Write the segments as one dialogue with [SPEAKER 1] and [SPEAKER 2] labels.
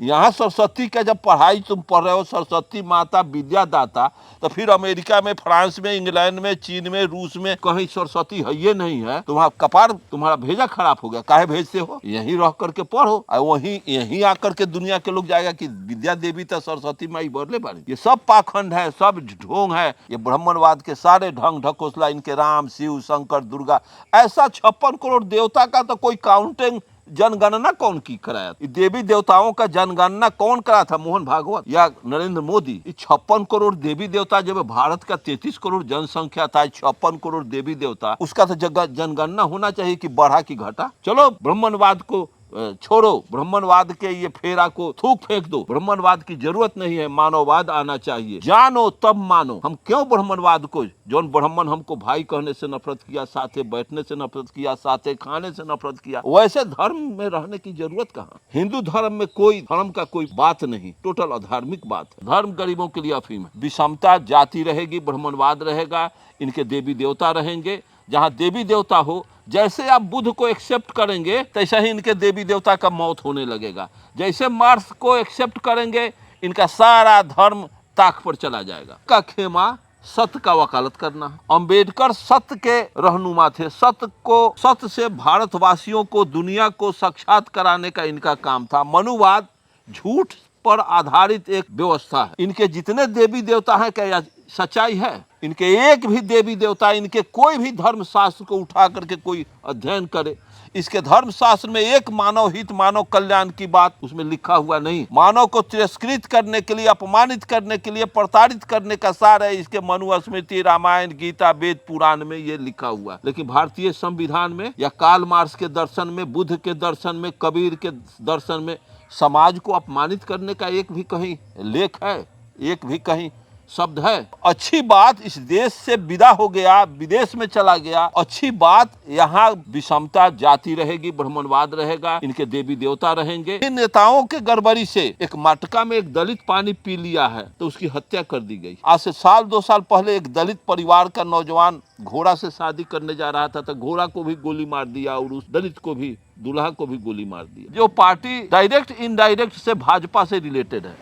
[SPEAKER 1] यहाँ सरस्वती का जब पढ़ाई तुम पढ़ रहे हो, सरस्वती माता विद्यादाता, तो फिर अमेरिका में, फ्रांस में, इंग्लैंड में, चीन में, रूस में कहीं सरस्वती है ये नहीं है, तुम्हारा कपार, तुम्हारा भेजा खराब हो गया। काहे भेजते हो? यहीं रह करके पढ़ो, और वहीं यहीं आकर के दुनिया के लोग जाएगा कि विद्या देवी तो सरस्वती माई बोले बाड़ी। ये सब पाखंड है, सब ढोंग है, ये ब्राह्मणवाद के सारे ढंग ढकोसला इनके। राम, शिव, शंकर, दुर्गा, ऐसा 56 करोड़ देवता का तो कोई काउंटिंग जनगणना कौन की कराया? देवी देवताओं का जनगणना कौन करा था? मोहन भागवत या नरेंद्र मोदी? 56 करोड़ देवी देवता, जब भारत का 33 करोड़ जनसंख्या था, 56 करोड़ देवी देवता, उसका तो जनगणना होना चाहिए कि बढ़ा कि घटा। चलो ब्राह्मणवाद को छोड़ो, ब्राह्मणवाद के ये फेरा को थूक फेंक दो, ब्राह्मणवाद की जरूरत नहीं है, मानववाद आना चाहिए। जानो तब मानो। हम क्यों ब्राह्मणवाद को, जौन ब्राह्मण हमको भाई कहने से नफरत किया, साथे बैठने से नफरत किया, साथे खाने से नफरत किया, वैसे धर्म में रहने की जरूरत कहाँ? हिंदू धर्म में कोई धर्म का कोई बात नहीं, टोटल अधार्मिक बात है। धर्म गरीबों के लिए अफीम है। विषमता, जाति रहेगी, ब्राह्मणवाद रहेगा, इनके देवी देवता रहेंगे। जहाँ देवी देवता हो, जैसे आप बुध को एक्सेप्ट करेंगे तैसा ही इनके देवी देवता का मौत होने लगेगा। जैसे मार्स को एक्सेप्ट करेंगे, इनका सारा धर्म ताक पर चला जाएगा। का खेमा सत्य का वकालत करना। अंबेडकर सत्य के रहनुमा थे। सत्य से भारतवासियों को, दुनिया को साक्षात कराने का इनका काम था। मनुवाद झूठ पर आधारित एक व्यवस्था है। इनके जितने देवी देवता हैं, क्या सच्चाई है? इनके एक भी देवी देवता, इनके कोई भी धर्म शास्त्र को उठा करके कोई अध्ययन करे, इसके धर्म शास्त्र में एक मानव हित, मानव कल्याण की बात उसमें लिखा हुआ नहीं। मानव को तिरस्कृत करने के लिए, अपमानित करने के लिए, प्रताड़ित करने का सार है इसके मनुस्मृति, रामायण, गीता, वेद, पुराण में ये लिखा हुआ है। लेकिन भारतीय संविधान में या कार्ल मार्क्स के दर्शन में, बुद्ध के दर्शन में, कबीर के दर्शन में समाज को अपमानित करने का एक भी कहीं लेख है? एक भी कहीं शब्द है? अच्छी बात इस देश से विदा हो गया, विदेश में चला गया। अच्छी बात, यहाँ विषमता, जाति रहेगी, ब्राह्मणवाद रहेगा, इनके देवी देवता रहेंगे। इन नेताओं के गड़बड़ी से एक मटका में एक दलित पानी पी लिया है तो उसकी हत्या कर दी गई। आज से 1-2 साल पहले एक दलित परिवार का नौजवान घोड़ा से शादी करने जा रहा था तो घोड़ा को भी गोली मार दिया और उस दलित को भी, दूल्हा को भी गोली मार दिया। जो पार्टी डायरेक्ट इनडायरेक्ट से भाजपा से रिलेटेड है।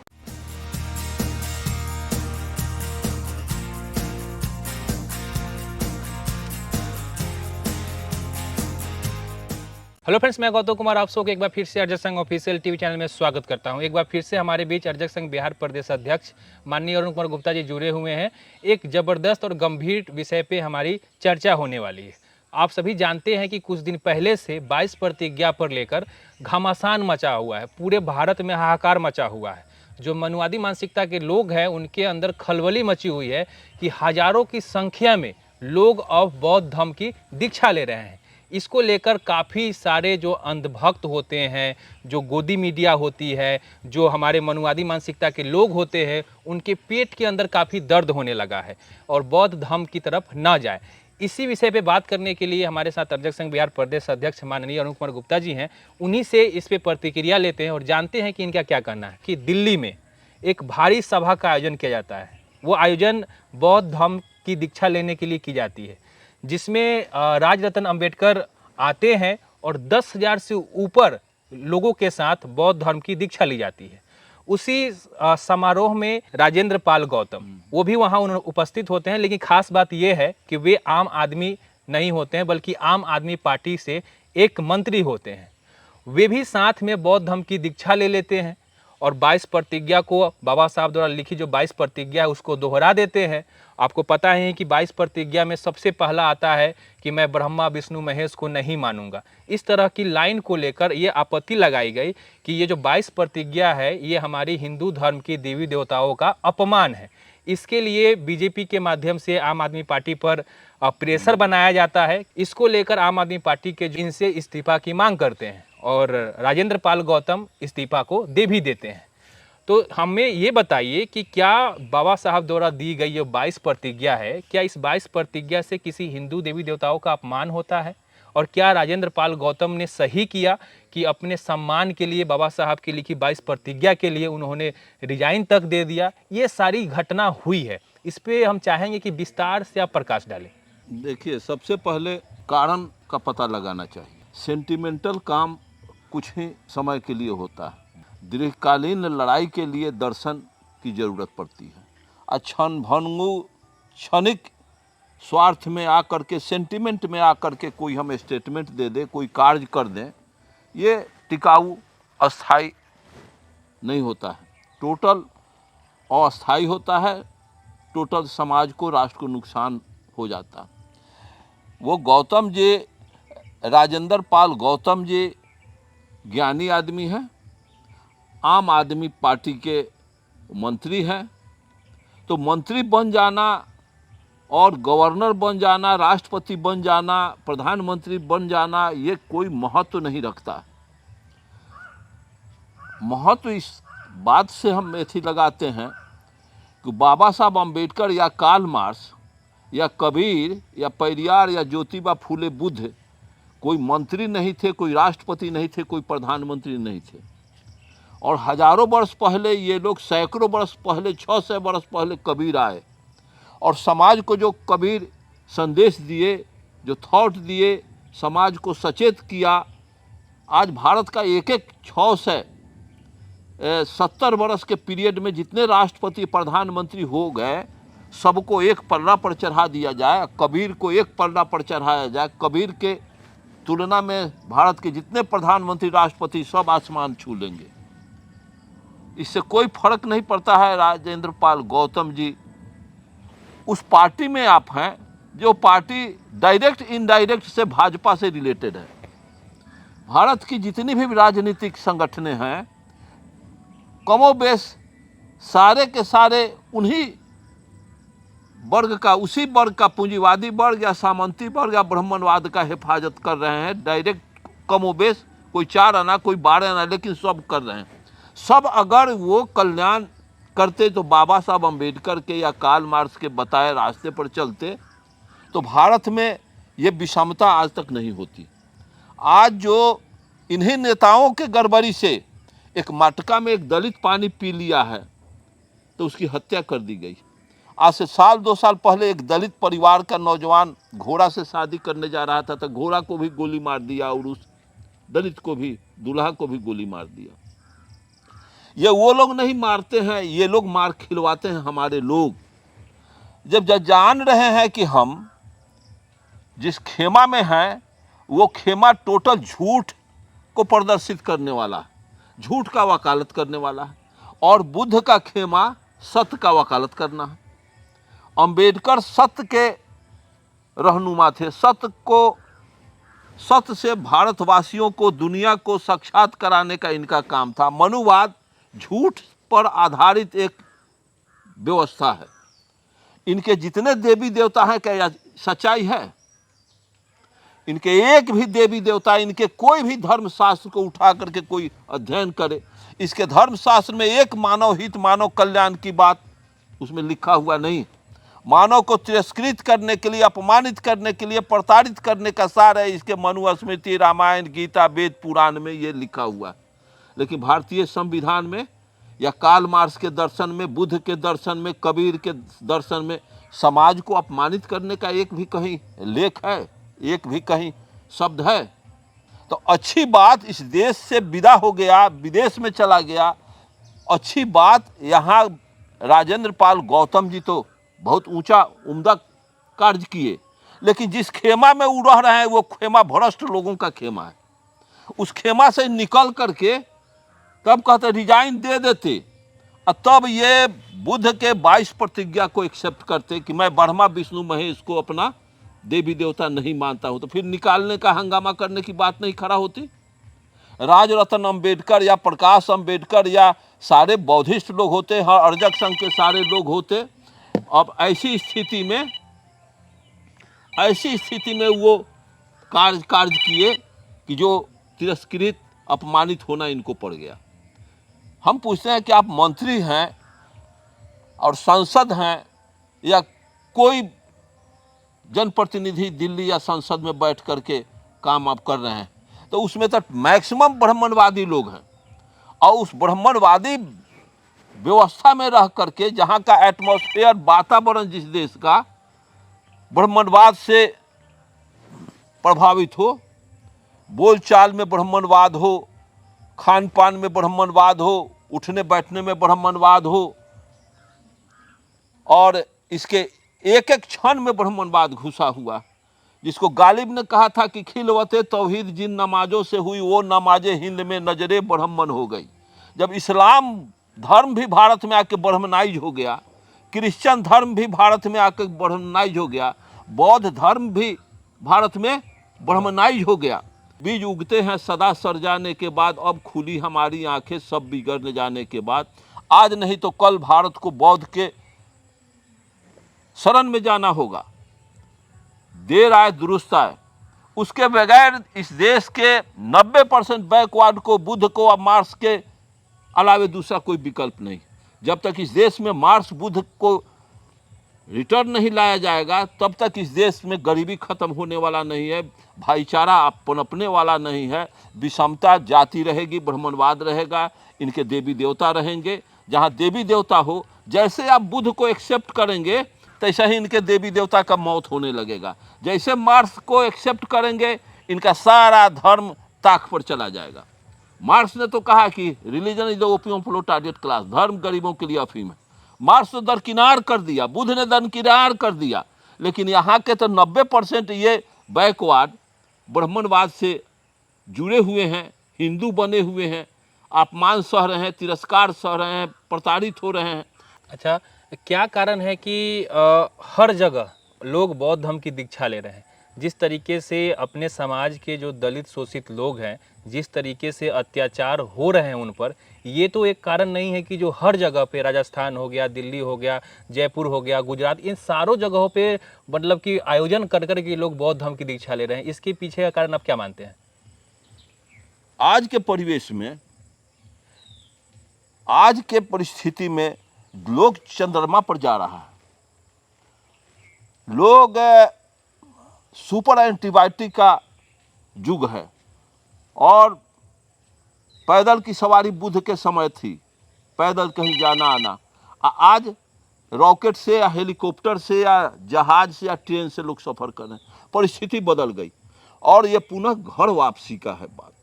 [SPEAKER 2] हेलो फ्रेंड्स, मैं गौतम कुमार आप सबको एक बार फिर से अर्जक संघ ऑफिशियल टीवी चैनल में स्वागत करता हूं। एक बार फिर से हमारे बीच अर्जक संघ बिहार प्रदेश अध्यक्ष माननीय अरुण कुमार गुप्ता जी जुड़े हुए हैं। एक ज़बरदस्त और गंभीर विषय पे हमारी चर्चा होने वाली है। आप सभी जानते हैं कि कुछ दिन पहले से 22 प्रतिज्ञा पर लेकर घमासान मचा हुआ है, पूरे भारत में हाहाकार मचा हुआ है। जो मनुवादी मानसिकता के लोग हैं उनके अंदर खलबली मची हुई है कि हजारों की संख्या में लोग अब बौद्ध धर्म की दीक्षा ले रहे हैं। इसको लेकर काफ़ी सारे जो अंधभक्त होते हैं, जो गोदी मीडिया होती है, जो हमारे मनुवादी मानसिकता के लोग होते हैं, उनके पेट के अंदर काफ़ी दर्द होने लगा है और बौद्ध धर्म की तरफ ना जाए। इसी विषय पे बात करने के लिए हमारे साथ अर्जक संघ बिहार प्रदेश अध्यक्ष माननीय अरुण कुमार गुप्ता जी हैं। उन्हीं से इस पे प्रतिक्रिया लेते हैं और जानते हैं कि इनका क्या कहना है। कि दिल्ली में एक भारी सभा का आयोजन किया जाता है। वो आयोजन बौद्ध धर्म की दीक्षा लेने के लिए की जाती है, जिसमें राजरत्न अंबेडकर आते हैं और 10,000 से ऊपर लोगों के साथ बौद्ध धर्म की दीक्षा ली जाती है। उसी समारोह में राजेंद्र पाल गौतम वो भी वहाँ उपस्थित होते हैं। लेकिन खास बात यह है कि वे आम आदमी नहीं होते हैं, बल्कि आम आदमी पार्टी से एक मंत्री होते हैं। वे भी साथ में बौद्ध धर्म की दीक्षा ले लेते हैं और 22 प्रतिज्ञा को, बाबा साहब द्वारा लिखी जो 22 प्रतिज्ञा है, उसको दोहरा देते हैं। आपको पता है कि 22 प्रतिज्ञा में सबसे पहला आता है कि मैं ब्रह्मा विष्णु महेश को नहीं मानूंगा। इस तरह की लाइन को लेकर ये आपत्ति लगाई गई कि ये जो 22 प्रतिज्ञा है ये हमारी हिंदू धर्म की देवी देवताओं का अपमान है। इसके लिए बीजेपी के माध्यम से आम आदमी पार्टी पर प्रेशर बनाया जाता है। इसको लेकर आम आदमी पार्टी के इनसे इस्तीफा की मांग करते हैं और राजेंद्र पाल गौतम इस्तीफा को दे भी देते हैं। तो हमें ये बताइए कि क्या बाबा साहब द्वारा दी गई जो 22 प्रतिज्ञा है, क्या इस 22 प्रतिज्ञा से किसी हिंदू देवी देवताओं का अपमान होता है? और क्या राजेंद्र पाल गौतम ने सही किया कि अपने सम्मान के लिए बाबा साहब की लिखी 22 प्रतिज्ञा के लिए उन्होंने रिजाइन तक दे दिया? ये सारी घटना हुई है, इस पर हम चाहेंगे कि विस्तार से आप प्रकाश डालें।
[SPEAKER 1] देखिए, सबसे पहले कारण का पता लगाना चाहिए। सेंटिमेंटल काम कुछ ही समय के लिए होता है। दीर्घकालीन लड़ाई के लिए दर्शन की जरूरत पड़ती है। क्षणिक स्वार्थ में आकर के, सेंटिमेंट में आकर के कोई हम स्टेटमेंट दे दे, कोई कार्य कर दें, ये टिकाऊ अस्थाई नहीं होता है, टोटल अस्थाई होता है, टोटल समाज को, राष्ट्र को नुकसान हो जाता है। वो गौतम जी, राजेंद्र पाल गौतम जी ज्ञानी आदमी हैं, आम आदमी पार्टी के मंत्री हैं, तो मंत्री बन जाना और गवर्नर बन जाना, राष्ट्रपति बन जाना, प्रधानमंत्री बन जाना, ये कोई महत्व नहीं रखता। महत्व इस बात से हम मेथी लगाते हैं कि बाबा साहब अम्बेडकर या कार्ल मार्क्स या कबीर या पेरियार या ज्योतिबा फूले बुद्ध कोई मंत्री नहीं थे, कोई राष्ट्रपति नहीं थे, कोई प्रधानमंत्री नहीं थे। और हजारों वर्ष पहले ये लोग, सैकड़ों वर्ष पहले, 600 वर्ष पहले कबीर आए और समाज को जो कबीर संदेश दिए, जो थॉट दिए, समाज को सचेत किया। आज भारत का एक 670 वर्ष के पीरियड में जितने राष्ट्रपति प्रधानमंत्री हो गए, सबको एक पन्ना पर चढ़ा दिया जाए, कबीर को एक पन्ना पर चढ़ाया जाए, कबीर के तुलना में भारत के जितने प्रधानमंत्री, राष्ट्रपति सब आसमान छू लेंगे। इससे कोई फर्क नहीं पड़ता है। राजेंद्र पाल गौतम जी उस पार्टी में आप हैं जो पार्टी डायरेक्ट इनडायरेक्ट से भाजपा से रिलेटेड है। भारत की जितनी भी राजनीतिक संगठनें हैं, कमोबेश सारे के सारे उन्हीं वर्ग का, उसी वर्ग का, पूंजीवादी वर्ग या सामंती वर्ग या ब्राह्मणवाद का हिफाजत कर रहे हैं डायरेक्ट, कमोबेश। कोई 4 आना, कोई 12 आना, लेकिन सब कर रहे हैं। सब अगर वो कल्याण करते तो बाबा साहब अम्बेडकर के या कार्ल मार्क्स के बताए रास्ते पर चलते तो भारत में ये विषमता आज तक नहीं होती। आज जो इन्हीं नेताओं के गड़बड़ी से एक मटका में एक दलित पानी पी लिया है तो उसकी हत्या कर दी गई। आज से 1-2 साल पहले एक दलित परिवार का नौजवान घोड़ा से शादी करने जा रहा था तो घोड़ा को भी गोली मार दिया और उस दलित को भी, दूल्हा को भी गोली मार दिया। ये वो लोग नहीं मारते हैं, ये लोग मार खिलवाते हैं हमारे लोग। जब जान रहे हैं कि हम जिस खेमा में हैं वो खेमा टोटल झूठ को प्रदर्शित करने वाला है, झूठ का वकालत करने वाला है, और बुद्ध का खेमा सत्य का वकालत करना है। अंबेडकर सत्य के रहनुमा थे, सत्य से भारतवासियों को, दुनिया को साक्षात कराने का इनका काम था। मनुवाद झूठ पर आधारित एक व्यवस्था है। इनके जितने देवी देवता हैं क्या सच्चाई है? इनके एक भी देवी देवता, इनके कोई भी धर्मशास्त्र को उठा करके कोई अध्ययन करे, इसके धर्मशास्त्र में एक मानव हित, मानव कल्याण की बात उसमें लिखा हुआ नहीं। मानव को तिरस्कृत करने के लिए, अपमानित करने के लिए, प्रताड़ित करने का सार है इसके मनु स्मृति, रामायण, गीता, वेद, पुराण में ये लिखा हुआ है। लेकिन भारतीय संविधान में या कार्ल मार्क्स के दर्शन में, बुद्ध के दर्शन में, कबीर के दर्शन में समाज को अपमानित करने का एक भी कहीं लेख है, एक भी कहीं शब्द है? तो अच्छी बात इस देश से विदा हो गया, विदेश में चला गया। अच्छी बात यहाँ राजेंद्र पाल गौतम जी तो बहुत ऊंचा उम्दा कार्य किए, लेकिन जिस खेमा में वो रह रहे हैं वो खेमा भ्रष्ट लोगों का खेमा है। उस खेमा से निकल करके तब कहते रिजाइन दे देते, और तब ये बुद्ध के 22 प्रतिज्ञा को एक्सेप्ट करते कि मैं ब्रह्मा विष्णु महेश को अपना देवी देवता नहीं मानता हूं, तो फिर निकालने का, हंगामा करने की बात नहीं खड़ा होती। राजरत्न अम्बेडकर या प्रकाश अम्बेडकर या सारे बौद्धिस्ट लोग होते, हर अर्जक संघ के सारे लोग होते। अब ऐसी स्थिति में वो कार्य किए कि जो तिरस्कृत, अपमानित होना इनको पड़ गया। हम पूछते हैं कि आप मंत्री हैं और सांसद हैं या कोई जनप्रतिनिधि दिल्ली या संसद में बैठ करके काम आप कर रहे हैं, तो उसमें तो मैक्सिमम ब्राह्मणवादी लोग हैं, और उस ब्राह्मणवादी व्यवस्था में रह करके जहाँ का एटमॉस्फेयर, वातावरण जिस देश का ब्राह्मणवाद से प्रभावित हो, बोलचाल में ब्राह्मणवाद हो, खान पान में ब्राह्मणवाद हो, उठने बैठने में ब्राह्मणवाद हो, और इसके एक एक क्षण में ब्राह्मणवाद घुसा हुआ। जिसको गालिब ने कहा था कि खिलवते तौहीद जिन नमाजों से हुई वो नमाजे हिंद में नजरे ब्राह्मण हो गई। जब इस्लाम धर्म भी भारत में आके ब्राह्मणाइज हो गया, क्रिश्चियन धर्म भी भारत में आके ब्राह्मणाइज हो गया, बौद्ध धर्म भी भारत में ब्राह्मणाइज हो गया। बीज उगते हैं सदा सर जाने के बाद, अब खुली हमारी आंखें सब बिगड़ने जाने के बाद। आज नहीं तो कल भारत को बौद्ध के शरण में जाना होगा। देर आए दुरुस्त आए। उसके बगैर इस देश के 90% बैकवर्ड को, बुद्ध को और मार्क्स के अलावे दूसरा कोई विकल्प नहीं। जब तक इस देश में मार्क्स बुद्ध को रिटर्न नहीं लाया जाएगा, तब तक इस देश में गरीबी खत्म होने वाला नहीं है, भाईचारा पनपने वाला नहीं है। विषमता, जाति रहेगी, ब्राह्मणवाद रहेगा, इनके देवी देवता रहेंगे। जहाँ देवी देवता हो, जैसे आप बुद्ध को एक्सेप्ट करेंगे तैसा ही इनके देवी देवता का मौत होने लगेगा। जैसे मार्क्स को एक्सेप्ट करेंगे, इनका सारा धर्म ताक पर चला जाएगा। मार्क्स ने तो कहा कि religion is the opium for target class, धर्म गरीबों के लिए अफीम है। मार्क्स तो दरकिनार कर दिया, बुद्ध ने दरकिनार कर दिया। लेकिन यहाँ के तो 90% ये बैकवर्ड ब्राह्मणवाद से जुड़े हुए हैं, हिंदू बने हुए हैं, अपमान सह रहे हैं, तिरस्कार सह रहे हैं, प्रताड़ित हो रहे हैं।
[SPEAKER 2] अच्छा, क्या कारण है कि हर जगह लोग बौद्ध धर्म की दीक्षा ले रहे हैं? जिस तरीके से अपने समाज के जो दलित शोषित लोग हैं, जिस तरीके से अत्याचार हो रहे हैं उन पर, ये तो एक कारण नहीं है कि जो हर जगह पे, राजस्थान हो गया, दिल्ली हो गया, जयपुर हो गया, गुजरात, इन सारों जगहों पे मतलब कि आयोजन कर कर के लोग बौद्ध धर्म की दीक्षा ले रहे हैं? इसके पीछे का कारण आप क्या मानते हैं?
[SPEAKER 1] आज के परिवेश में, आज के परिस्थिति में लोग चंद्रमा पर जा रहा है। लोग सुपर एंटीबायोटिक का युग है, और पैदल की सवारी बुद्ध के समय थी, पैदल कहीं जाना आना। आज रॉकेट से या हेलीकॉप्टर से या जहाज से या ट्रेन से लोग सफर कर रहे हैं। परिस्थिति बदल गई और ये पुनः घर वापसी का है बात।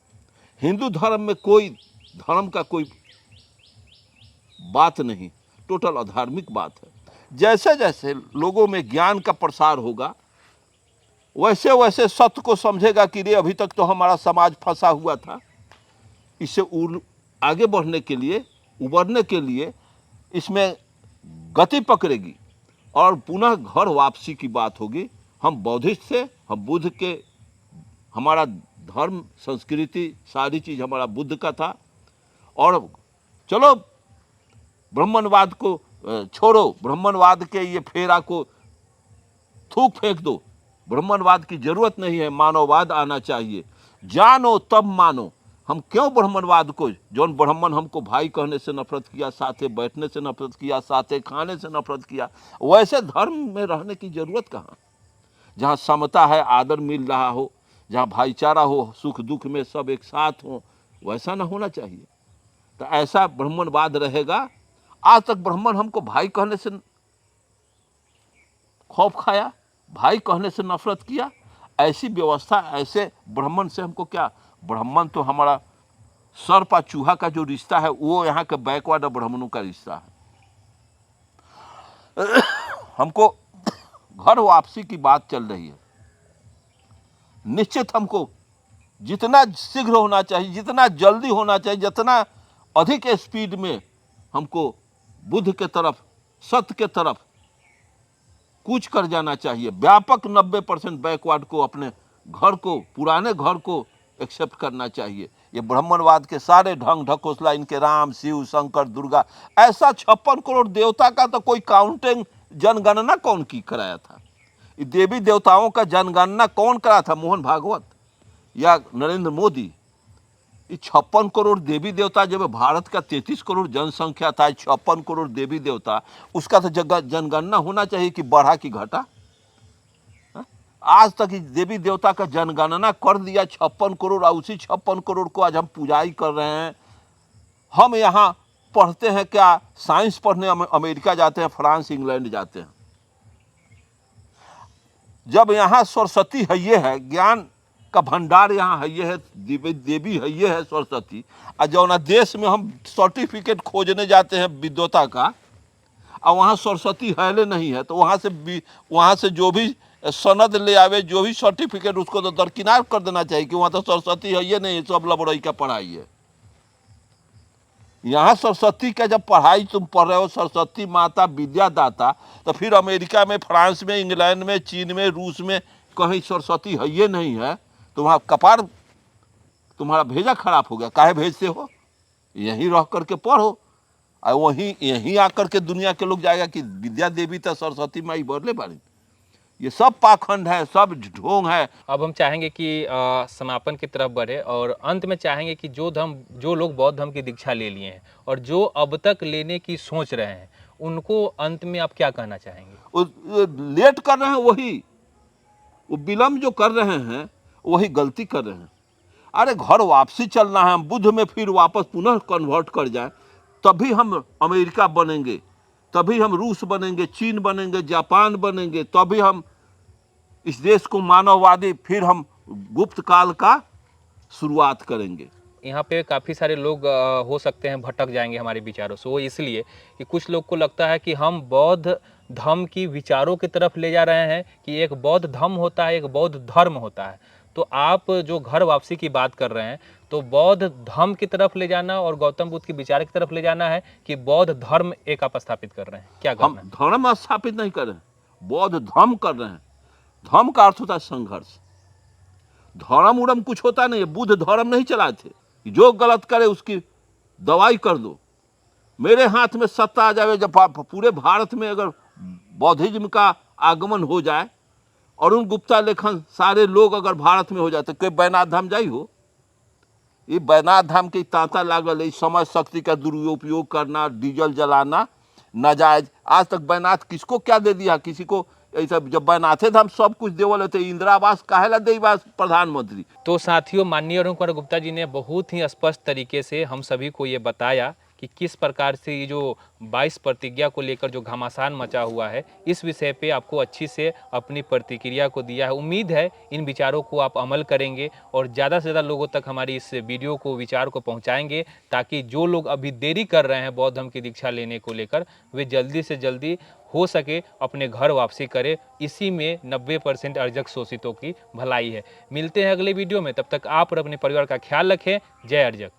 [SPEAKER 1] हिंदू धर्म में कोई धर्म का कोई बात नहीं, टोटल अधार्मिक बात है। जैसे जैसे लोगों में ज्ञान का प्रसार होगा, वैसे वैसे सत्य को समझेगा कि रे अभी तक तो हमारा समाज फंसा हुआ था। इससे आगे बढ़ने के लिए, उबरने के लिए इसमें गति पकड़ेगी और पुनः घर वापसी की बात होगी। हम बौद्धिस्ट थे, हम बुद्ध के, हमारा धर्म, संस्कृति, सारी चीज़ हमारा बुद्ध का था। और चलो ब्राह्मणवाद को छोड़ो, ब्राह्मणवाद के ये फेरा को थूक फेंक दो। ब्राह्मणवाद की जरूरत नहीं है, मानववाद आना चाहिए। जानो तब मानो। हम क्यों ब्राह्मणवाद को, जौन ब्राह्मण हमको भाई कहने से नफरत किया, साथे बैठने से नफरत किया, साथे खाने से नफरत किया, वैसे धर्म में रहने की जरूरत कहाँ? जहाँ समता है, आदर मिल रहा हो, जहाँ भाईचारा हो, सुख दुख में सब एक साथ हो, वैसा ना होना चाहिए। तो ऐसा ब्राह्मणवाद रहेगा। आज तक ब्राह्मण हमको भाई कहने से खौफ खाया, भाई कहने से नफरत किया। ऐसी व्यवस्था, ऐसे ब्राह्मण से हमको क्या? ब्राह्मण तो हमारा सर्प और चूहा का जो रिश्ता है वो यहाँ के बैकवर्ड ब्राह्मणों का रिश्ता है। हमको घर वापसी की बात चल रही है। निश्चित हमको जितना शीघ्र होना चाहिए, जितना जल्दी होना चाहिए, जितना अधिक स्पीड में हमको बुद्ध के तरफ, सत्य के तरफ कूच कर जाना चाहिए। व्यापक 90% बैकवर्ड को, अपने घर को, पुराने घर को एक्सेप्ट करना चाहिए। ये ब्राह्मणवाद के सारे ढंग ढकोसला, इनके राम, शिव, शंकर, दुर्गा, ऐसा 56 करोड़ देवता का तो कोई काउंटिंग, जनगणना कौन की कराया था? ये देवी देवताओं का जनगणना कौन करा था? मोहन भागवत या नरेंद्र मोदी? ये 56 करोड़ देवी देवता, जब भारत का 33 करोड़ जनसंख्या था, 56 करोड़ देवी देवता, उसका तो जनगणना होना चाहिए कि बढ़ा कि घटा। आज तक इस देवी देवता का जनगणना कर दिया 56 करोड़, और उसी 56 करोड़ को आज हम पूजाई कर रहे हैं। हम यहाँ पढ़ते हैं क्या? साइंस पढ़ने अमेरिका जाते हैं, फ्रांस, इंग्लैंड जाते हैं। जब यहाँ सरस्वती है, ये है ज्ञान का भंडार यहाँ है, ये है देवी देवी है, ये है सरस्वती। और जौना देश में हम सर्टिफिकेट खोजने जाते हैं विद्वता का, और वहाँ सरस्वती है ले नहीं है, तो वहाँ से जो भी सनद ले आवे, जो भी सर्टिफिकेट, उसको तो दरकिनार कर देना चाहिए कि वहाँ तो सरस्वती है ये नहीं, सब लबड़ई का पढ़ाई है। यहाँ सरस्वती का जब पढ़ाई तुम पढ़ रहे हो, सरस्वती माता विद्यादाता, तो फिर अमेरिका में, फ्रांस में, इंग्लैंड में, चीन में, रूस में कहीं सरस्वती है ये नहीं है, तो वहाँ कपार तुम्हारा भेजा खराब हो गया। काहे भेजते हो? यहीं रह करके पढ़ो, और वहीं यहीं आकर के दुनिया के लोग जाएगा कि विद्या देवी तो सरस्वती माई बोले बाड़ी। ये सब पाखंड है, सब ढोंग है।
[SPEAKER 2] अब हम चाहेंगे कि समापन की तरफ बढ़े और अंत में चाहेंगे कि जो लोग बौद्ध धर्म की दीक्षा ले लिए हैं और जो अब तक लेने की सोच रहे हैं, उनको अंत में आप क्या कहना चाहेंगे?
[SPEAKER 1] लेट कर रहे हैं वही, वो विलम्ब जो कर रहे हैं वही गलती कर रहे हैं। अरे घर वापसी चलना है, हम बुद्ध में फिर वापस पुनः कन्वर्ट कर जाए, तभी हम अमेरिका बनेंगे, तभी हम रूस बनेंगे, चीन बनेंगे, जापान बनेंगे, तभी हम इस देश को मानववादी, फिर हम गुप्त काल का शुरुआत करेंगे।
[SPEAKER 2] यहाँ पे काफ़ी सारे लोग हो सकते हैं भटक जाएंगे हमारे विचारों से। वो इसलिए कि कुछ लोग को लगता है कि हम बौद्ध धर्म की विचारों की तरफ ले जा रहे हैं कि एक बौद्ध धर्म होता है, एक बौद्ध धर्म होता है। तो आप जो घर वापसी की बात कर रहे हैं, तो बौद्ध धर्म की तरफ ले जाना और गौतम बुद्ध के विचार की तरफ ले जाना है कि बौद्ध धर्म एक आप स्थापित कर रहे हैं? क्या
[SPEAKER 1] हम
[SPEAKER 2] करना है?
[SPEAKER 1] धर्म स्थापित नहीं कर रहे हैं, बौद्ध धर्म कर रहे हैं। धर्म का अर्थ होता है संघर्ष। धर्म उड़म कुछ होता नहीं है। बुद्ध धर्म नहीं चलाए थे, जो गलत करे उसकी दवाई कर दो। मेरे हाथ में सत्ता आ जाए, जब पूरे भारत में अगर बौद्धिज्म का आगमन हो जाए, अरुण गुप्ता लेखन सारे लोग अगर भारत में हो जाते, कोई बैनाथ धाम जाई हो? ये बैनाथ धाम के तांता लागल है, समय शक्ति का दुरुपयोग करना, डीजल जलाना नाजायज। आज तक बैनाथ किसको क्या दे दिया? किसी को ऐसा, जब बैनाथे धाम सब कुछ देवल होते, इंदिरा आवास काहेला दे प्रधानमंत्री।
[SPEAKER 2] तो साथियों, माननीय अरुण कुमार गुप्ता जी ने बहुत ही स्पष्ट तरीके से हम सभी को ये बताया कि किस प्रकार से ये जो 22 प्रतिज्ञा को लेकर जो घमासान मचा हुआ है, इस विषय पे आपको अच्छी से अपनी प्रतिक्रिया को दिया है। उम्मीद है इन विचारों को आप अमल करेंगे और ज़्यादा से ज़्यादा लोगों तक हमारी इस वीडियो को, विचार को पहुंचाएंगे, ताकि जो लोग अभी देरी कर रहे हैं बौद्ध धर्म की दीक्षा लेने को लेकर, वे जल्दी से जल्दी हो सके अपने घर वापसी करें। इसी में 90% अर्जक शोषितों की भलाई है। मिलते हैं अगले वीडियो में, तब तक आप और अपने परिवार का ख्याल रखें। जय अर्जक।